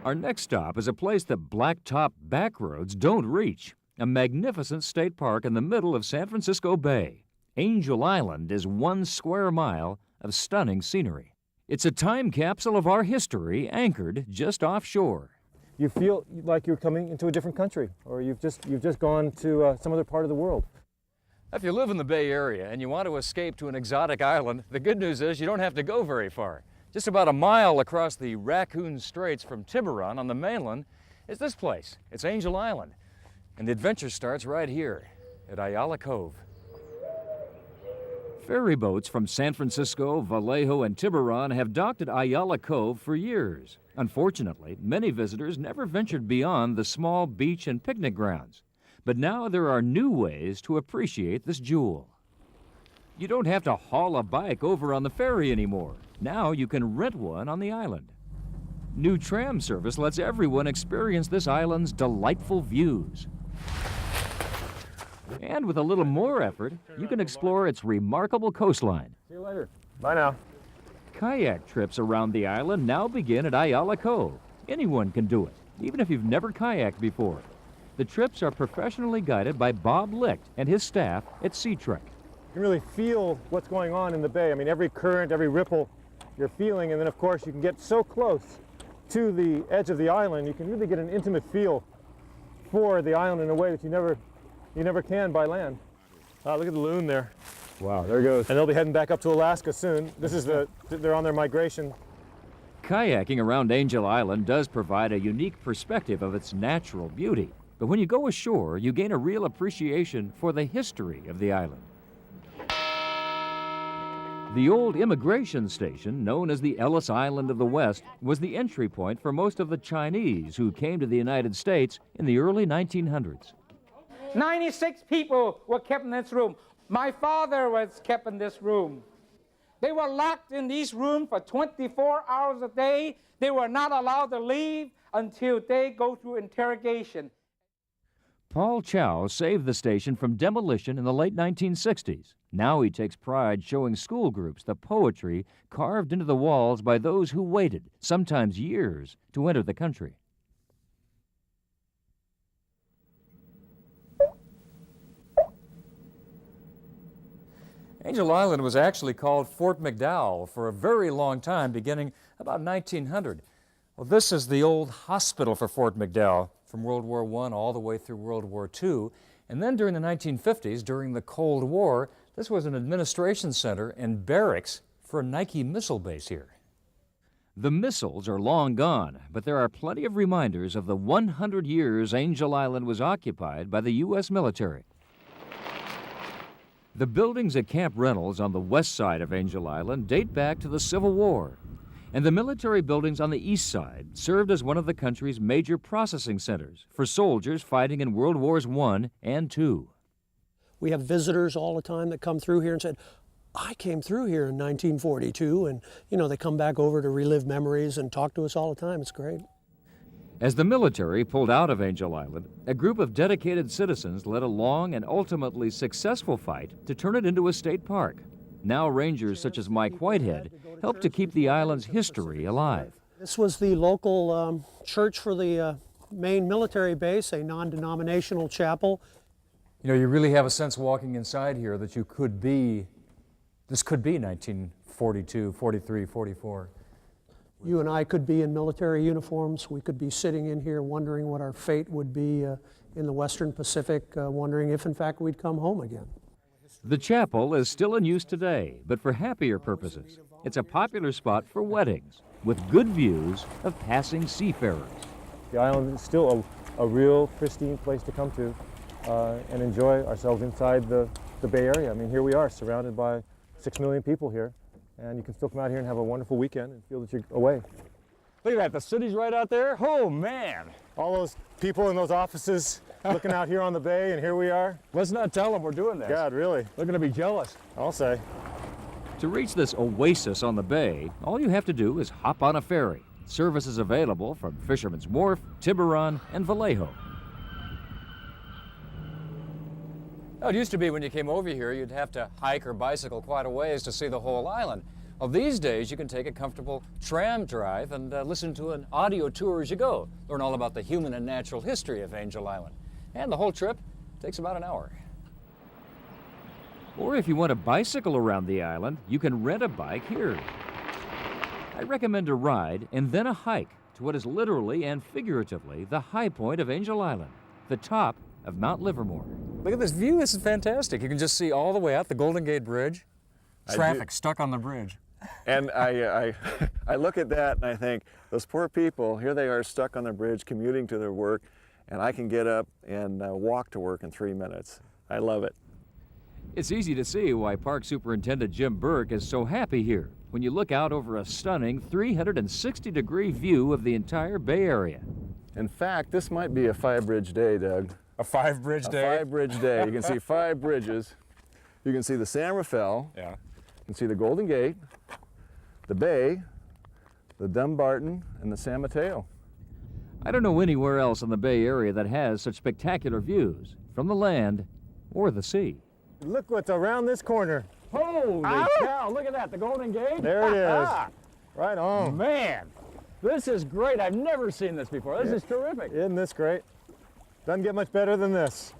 Our next stop is a place that blacktop backroads don't reach, a magnificent state park in the middle of San Francisco Bay. Angel Island is 1 square mile of stunning scenery. It's a time capsule of our history anchored just offshore. You feel like you're coming into a different country, or you've just gone to some other part of the world. If you live in the Bay Area and you want to escape to an exotic island, the good news is you don't have to go very far. Just about a mile across the Raccoon Straits from Tiburon on the mainland is this place. It's Angel Island. And the adventure starts right here at Ayala Cove. Ferry boats from San Francisco, Vallejo, and Tiburon have docked at Ayala Cove for years. Unfortunately, many visitors never ventured beyond the small beach and picnic grounds. But now there are new ways to appreciate this jewel. You don't have to haul a bike over on the ferry anymore. Now you can rent one on the island. New tram service lets everyone experience this island's delightful views. And with a little more effort, you can explore its remarkable coastline. See you later. Bye now. Kayak trips around the island now begin at Ayala Cove. Anyone can do it, even if you've never kayaked before. The trips are professionally guided by Bob Licht and his staff at SeaTrek. You can really feel what's going on in the bay. I mean, every current, every ripple you're feeling, and then of course you can get so close to the edge of the island, you can really get an intimate feel for the island in a way that you never can by land. Look at the loon there. Wow, there it goes. And they'll be heading back up to Alaska soon. They're on their migration. Kayaking around Angel Island does provide a unique perspective of its natural beauty. But when you go ashore, you gain a real appreciation for the history of the island. The old immigration station, known as the Ellis Island of the West, was the entry point for most of the Chinese who came to the United States in the early 1900s. 96 people were kept in this room. My father was kept in this room. They were locked in these rooms for 24 hours a day. They were not allowed to leave until they go through interrogation. Paul Chow saved the station from demolition in the late 1960s. Now he takes pride showing school groups the poetry carved into the walls by those who waited, sometimes years, to enter the country. Angel Island was actually called Fort McDowell for a very long time, beginning about 1900. Well, this is the old hospital for Fort McDowell from World War I all the way through World War II. And then during the 1950s, during the Cold War, this was an administration center and barracks for a Nike missile base here. The missiles are long gone, but there are plenty of reminders of the 100 years Angel Island was occupied by the U.S. military. The buildings at Camp Reynolds on the west side of Angel Island date back to the Civil War, and the military buildings on the east side served as one of the country's major processing centers for soldiers fighting in World Wars I and II. We have visitors all the time that come through here and said, I came through here in 1942, and they come back over to relive memories and talk to us all the time. It's great. As the military pulled out of Angel Island, a group of dedicated citizens led a long and ultimately successful fight to turn it into a state park. Now rangers such as Mike Whitehead help to keep the island's history alive. This was the local church for the main military base, a non-denominational chapel. You really have a sense walking inside here that this could be 1942, 43, 44. You and I could be in military uniforms. We could be sitting in here wondering what our fate would be in the Western Pacific, wondering if in fact we'd come home again. The chapel is still in use today, but for happier purposes. It's a popular spot for weddings, with good views of passing seafarers. The island is still a real pristine place to come to and enjoy ourselves inside the Bay Area. I mean, here we are, surrounded by 6 million people here, and you can still come out here and have a wonderful weekend and feel that you're away. Look at that, the city's right out there. Oh, man. All those people in those offices looking out here on the bay, and here we are. Let's not tell them we're doing this. God, really? They're going to be jealous. I'll say. To reach this oasis on the bay, all you have to do is hop on a ferry. Services available from Fisherman's Wharf, Tiburon, and Vallejo. Now, it used to be when you came over here, you'd have to hike or bicycle quite a ways to see the whole island. Well, these days you can take a comfortable tram drive and listen to an audio tour as you go. Learn all about the human and natural history of Angel Island. And the whole trip takes about an hour. Or if you want to bicycle around the island, you can rent a bike here. I recommend a ride and then a hike to what is literally and figuratively the high point of Angel Island, the top of Mount Livermore. Look at this view, this is fantastic. You can just see all the way out the Golden Gate Bridge. Traffic stuck on the bridge. And I look at that and I think, those poor people, here they are stuck on the bridge commuting to their work, and I can get up and walk to work in 3 minutes. I love it. It's easy to see why Park Superintendent Jim Burke is so happy here when you look out over a stunning 360-degree view of the entire Bay Area. In fact, this might be a 5-bridge day, Doug. A 5-bridge A 5-bridge day. You can see 5 bridges. You can see the San Rafael. Yeah. You can see the Golden Gate, the Bay, the Dumbarton, and the San Mateo. I don't know anywhere else in the Bay Area that has such spectacular views from the land or the sea. Look what's around this corner. Holy cow, look at that, the Golden Gate. There it is. Right on. Man, this is great. I've never seen this before. This is terrific. Isn't this great? Doesn't get much better than this.